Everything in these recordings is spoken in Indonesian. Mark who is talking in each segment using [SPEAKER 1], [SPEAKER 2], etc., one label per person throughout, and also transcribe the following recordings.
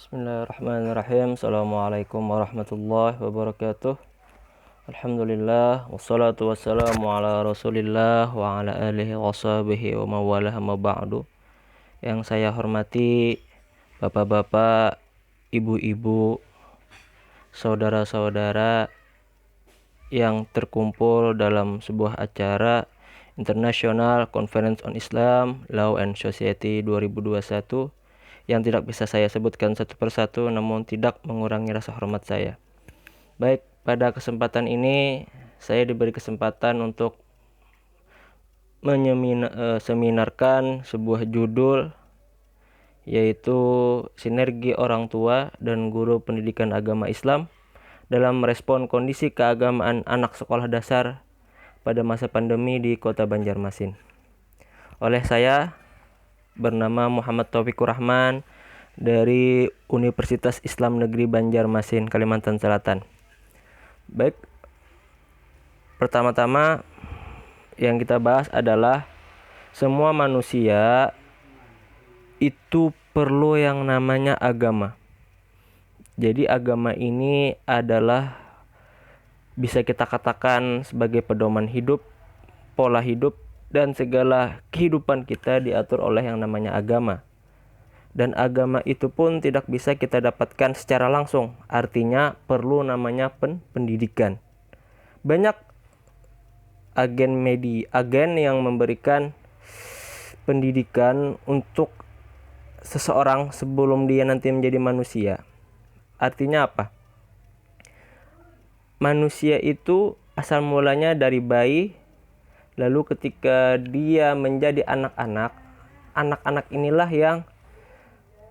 [SPEAKER 1] Bismillahirrahmanirrahim. Assalamualaikum warahmatullahi wabarakatuh. Alhamdulillah wassalatu wassalamu ala Rasulillah wa ala alihi washabihi wa mawalah ma ba'du. Yang saya hormati bapak-bapak, ibu-ibu, saudara-saudara yang terkumpul dalam sebuah acara International Conference on Islam, Law and Society 2021 yang tidak bisa saya sebutkan satu persatu, namun tidak mengurangi rasa hormat saya. Baik, pada kesempatan ini saya diberi kesempatan untuk seminarkan sebuah judul, yaitu Sinergi Orang Tua dan Guru Pendidikan Agama Islam dalam Merespon Kondisi Keagamaan Anak Sekolah Dasar pada masa pandemi di Kota Banjarmasin. Oleh saya, bernama Muhammad Taufikur Rahman dari Universitas Islam Negeri Banjarmasin, Kalimantan Selatan. Baik, pertama-tama yang kita bahas adalah semua manusia itu perlu yang namanya agama. Jadi agama ini adalah bisa kita katakan sebagai pedoman hidup, pola hidup, dan segala kehidupan kita diatur oleh yang namanya agama. Dan agama itu pun tidak bisa kita dapatkan secara langsung. Artinya perlu namanya pendidikan. Banyak agen yang memberikan pendidikan untuk seseorang sebelum dia nanti menjadi manusia. Artinya apa? Manusia itu asal mulanya dari bayi, lalu ketika dia menjadi anak-anak inilah yang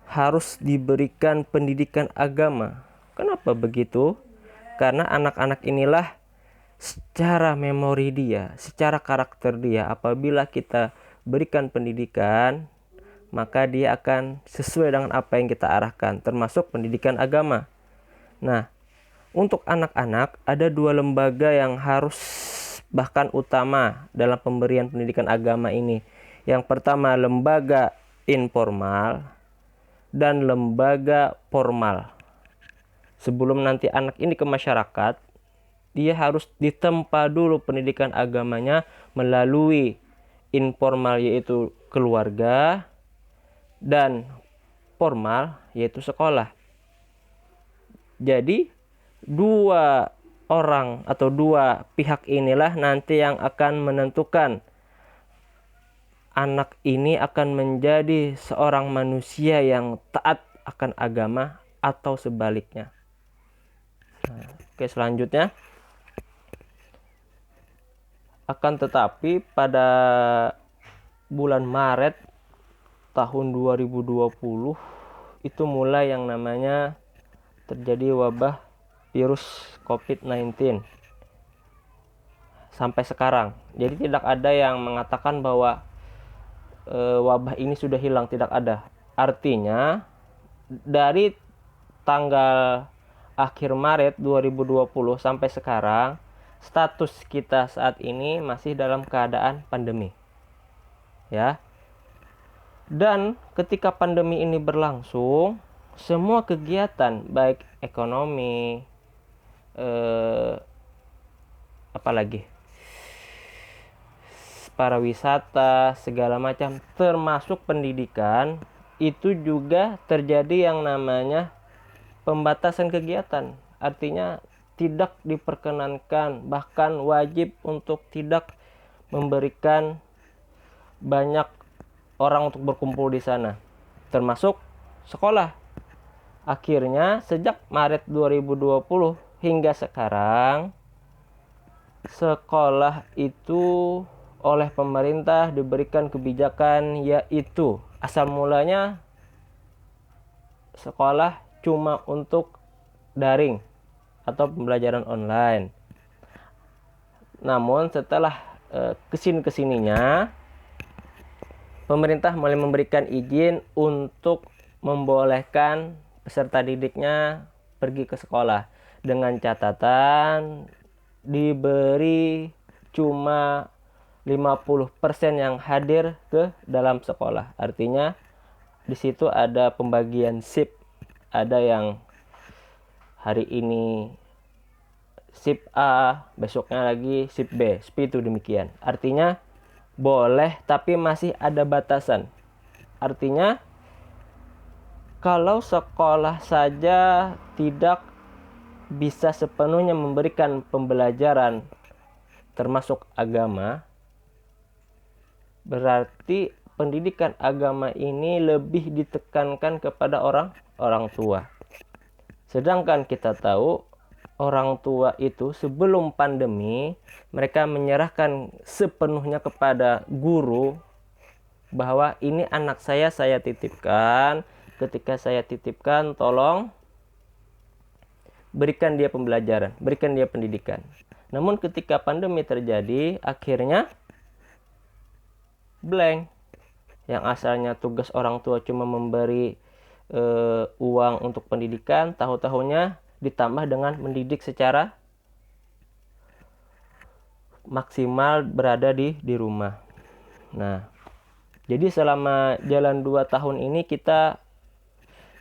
[SPEAKER 1] harus diberikan pendidikan agama. Kenapa begitu? Karena anak-anak inilah secara memori dia, secara karakter dia, apabila kita berikan pendidikan, maka dia akan sesuai dengan apa yang kita arahkan, termasuk pendidikan agama. Nah, untuk anak-anak ada dua lembaga yang harus bahkan utama dalam pemberian pendidikan agama ini. Yang pertama lembaga informal dan lembaga formal. Sebelum nanti anak ini ke masyarakat, dia harus ditempa dulu pendidikan agamanya melalui informal yaitu keluarga dan formal yaitu sekolah. Jadi dua orang atau dua pihak inilah nanti yang akan menentukan anak ini akan menjadi seorang manusia yang taat akan agama atau sebaliknya. Oke, selanjutnya. Akan tetapi pada bulan Maret tahun 2020 itu mulai yang namanya terjadi wabah virus COVID-19 sampai sekarang. Jadi tidak ada yang mengatakan bahwa wabah ini sudah hilang, tidak ada. Artinya dari tanggal akhir Maret 2020 sampai sekarang status kita saat ini masih dalam keadaan pandemi. Ya. Dan ketika pandemi ini berlangsung, semua kegiatan baik ekonomi, apalagi pariwisata, segala macam, termasuk pendidikan, itu juga terjadi yang namanya pembatasan kegiatan. Artinya tidak diperkenankan, bahkan wajib untuk tidak memberikan banyak orang untuk berkumpul di sana, termasuk sekolah. Akhirnya sejak Maret 2020 hingga sekarang, sekolah itu oleh pemerintah diberikan kebijakan yaitu asal mulanya sekolah cuma untuk daring atau pembelajaran online. Namun setelah kesininya pemerintah mulai memberikan izin untuk membolehkan peserta didiknya pergi ke sekolah dengan catatan diberi cuma 50% yang hadir ke dalam sekolah. Artinya di situ ada pembagian shift. ada yang hari ini sip A, besoknya lagi sip B, seperti itu demikian. Artinya boleh tapi masih ada batasan. Artinya kalau sekolah saja tidak bisa sepenuhnya memberikan pembelajaran termasuk agama, berarti pendidikan agama ini lebih ditekankan kepada orang tua. Sedangkan kita tahu orang tua itu sebelum pandemi mereka menyerahkan sepenuhnya kepada guru bahwa ini anak saya titipkan. Ketika saya titipkan, tolong berikan dia pembelajaran, berikan dia pendidikan. Namun ketika pandemi terjadi, akhirnya blank. Yang asalnya tugas orang tua cuma memberi uang untuk pendidikan, tahu-tahunya ditambah dengan mendidik secara maksimal berada di rumah. Nah, jadi selama jalan 2 tahun ini kita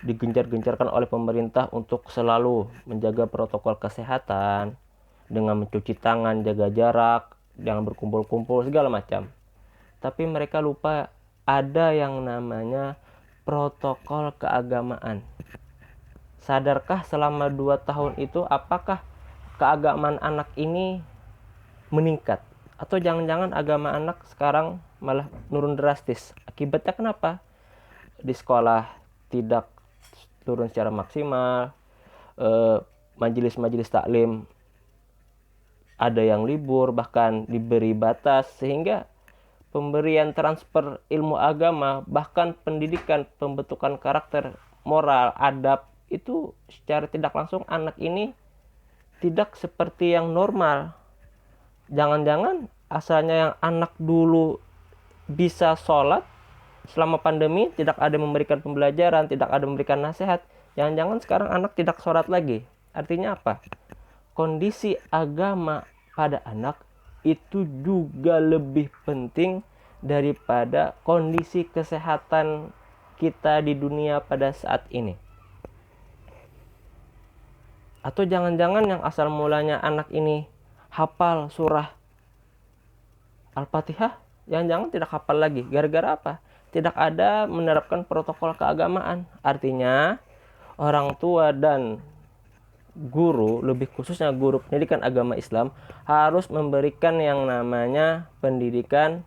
[SPEAKER 1] digencar-gencarkan oleh pemerintah untuk selalu menjaga protokol kesehatan dengan mencuci tangan, jaga jarak, jangan berkumpul-kumpul, segala macam. Tapi mereka lupa ada yang namanya protokol keagamaan. Sadarkah selama 2 tahun itu apakah keagamaan anak ini meningkat? Atau jangan-jangan agama anak sekarang malah nurun drastis? Akibatnya kenapa? Di sekolah tidak turun secara maksimal, majelis-majelis taklim ada yang libur, bahkan diberi batas, sehingga pemberian transfer ilmu agama, bahkan pendidikan pembentukan karakter, moral, adab, itu secara tidak langsung anak ini tidak seperti yang normal. Jangan-jangan asalnya yang anak dulu bisa sholat, selama pandemi tidak ada memberikan pembelajaran, tidak ada memberikan nasihat, jangan-jangan sekarang anak tidak sholat lagi. Artinya apa? Kondisi agama pada anak itu juga lebih penting daripada kondisi kesehatan kita di dunia pada saat ini. Atau jangan-jangan yang asal mulanya anak ini hafal surah Al-Fatihah, jangan-jangan tidak hafal lagi. Gara-gara apa? Tidak ada menerapkan protokol keagamaan. Artinya orang tua dan guru, lebih khususnya guru pendidikan agama Islam, harus memberikan yang namanya pendidikan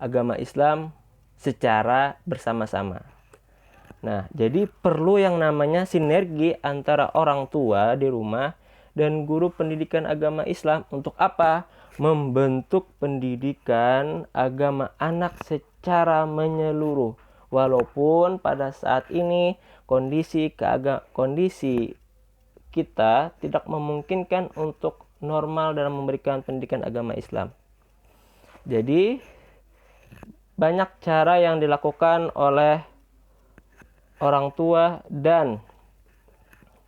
[SPEAKER 1] agama Islam secara bersama-sama. Nah, jadi perlu yang namanya sinergi antara orang tua di rumah dan guru pendidikan agama Islam. Untuk apa? Membentuk pendidikan agama anak secara menyeluruh. Walaupun pada saat ini kondisi kita tidak memungkinkan untuk normal dalam memberikan pendidikan agama Islam. Jadi banyak cara yang dilakukan oleh orang tua dan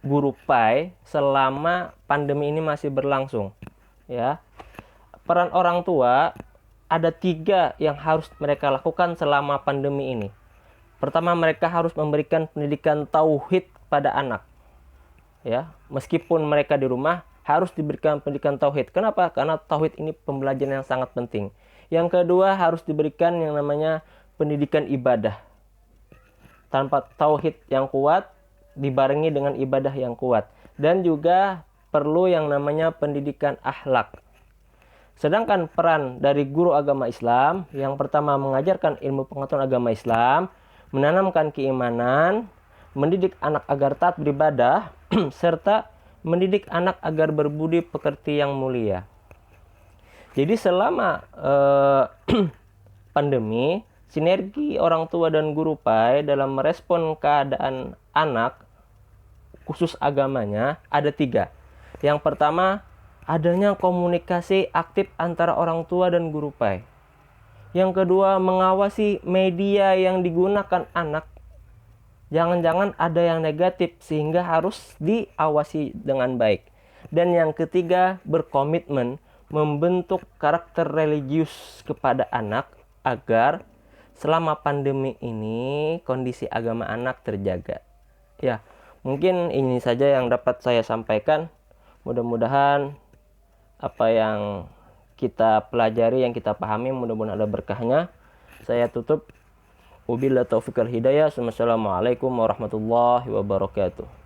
[SPEAKER 1] guru PAI selama pandemi ini masih berlangsung. Ya, peran orang tua ada 3 yang harus mereka lakukan selama pandemi ini. Pertama, mereka harus memberikan pendidikan tauhid pada anak. Ya, meskipun mereka di rumah harus diberikan pendidikan tauhid. Kenapa? Karena tauhid ini pembelajaran yang sangat penting. Yang kedua, harus diberikan yang namanya pendidikan ibadah. Tanpa tauhid yang kuat dibarengi dengan ibadah yang kuat, dan juga perlu yang namanya pendidikan akhlak. Sedangkan peran dari guru agama Islam, yang pertama mengajarkan ilmu pengetahuan agama Islam, menanamkan keimanan, mendidik anak agar taat beribadah, serta mendidik anak agar berbudi pekerti yang mulia. Jadi selama pandemi, sinergi orang tua dan guru PAI dalam merespon keadaan anak, khusus agamanya, ada 3. Yang pertama, adanya komunikasi aktif antara orang tua dan guru PAI. Yang kedua, mengawasi media yang digunakan anak. Jangan-jangan ada yang negatif sehingga harus diawasi dengan baik. Dan yang ketiga, berkomitmen membentuk karakter religius kepada anak agar selama pandemi ini kondisi agama anak terjaga. Ya, Mungkin ini saja yang dapat saya sampaikan. Mudah-mudahan apa yang kita pelajari, yang kita pahami, mudah-mudahan ada berkahnya. Saya tutup. Wabillahi taufiq wal hidayah. Wassalamualaikum warahmatullahi wabarakatuh.